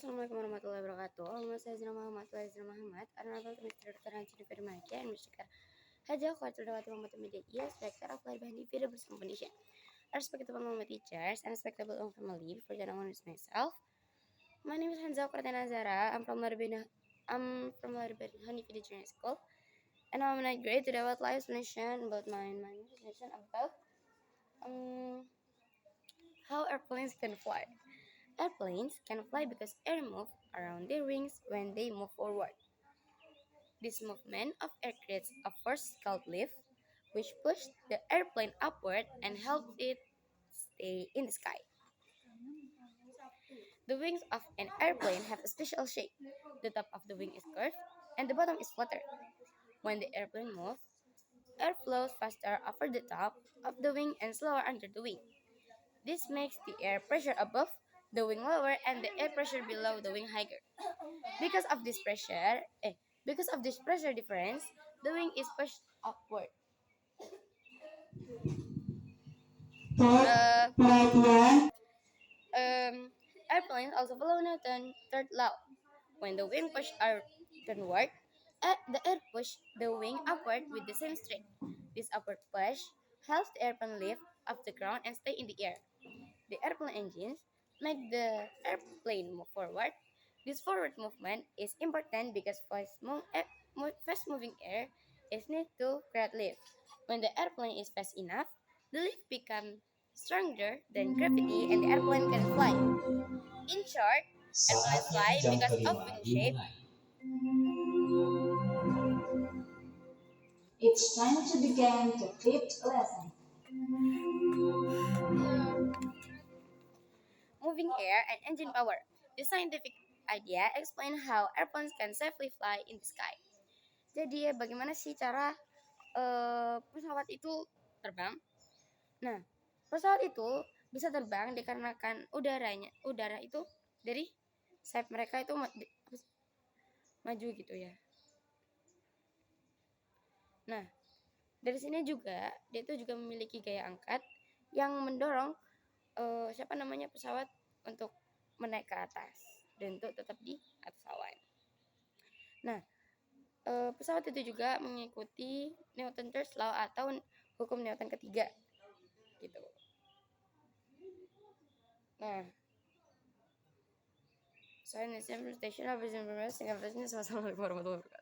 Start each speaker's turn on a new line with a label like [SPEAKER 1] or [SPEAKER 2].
[SPEAKER 1] Assalamualaikum warahmatullahi wabarakatuh. Nama saya Zina Muhammad Muhammad. Arnabal Administrator Haji di Permainan and Mr. Haja Khawatir Dawati Multimedia Spectre of Life Hanifida Bersama Indonesia. Respectable Muhammad teachers and respectable family, before that I want to introduce myself. My name is Hanza Pratana Zara. I'm from Larbina Hanifida Junior School. And I'm in 9th grade. Today I would like to mention about my presentation about how airplanes can fly. Airplanes can fly because air moves around their wings when they move forward. This movement of air creates a force called lift, which pushes the airplane upward and helps it stay in the sky. The wings of an airplane have a special shape. The top of the wing is curved and the bottom is flatter. When the airplane moves, air flows faster over the top of the wing and slower under the wing. This makes the air pressure above the wing lower and the air pressure below the wing higher. Because of this pressure difference, the wing is pushed upward. Airplanes also follow Newton's third law. When the wing pushes downward, the air pushes the wing upward with the same strength. This upward push helps the airplane lift off the ground and stay in the air. The airplane engines make the airplane move forward. This forward movement is important because fast-moving air is needed to create lift. When the airplane is fast enough, the lift becomes stronger than gravity and the airplane can fly. In short, airplanes fly because of wing shape.
[SPEAKER 2] It's time to begin the fifth lesson.
[SPEAKER 1] Moving air and engine power. The scientific idea explain how airplanes can safely fly in the sky. Jadi bagaimana sih cara pesawat itu terbang? Nah, pesawat itu bisa terbang dikarenakan udara itu dari sayap mereka itu maju gitu ya. Nah, dari sini juga dia itu juga memiliki gaya angkat yang mendorong pesawat untuk menaik ke atas dan untuk tetap di atas awan. Nah, pesawat itu juga mengikuti Newton's third law atau hukum Newton ketiga gitu. Nah, saya Indonesia Presentation of Business Information. Assalamualaikum warahmatullahi wabarakatuh.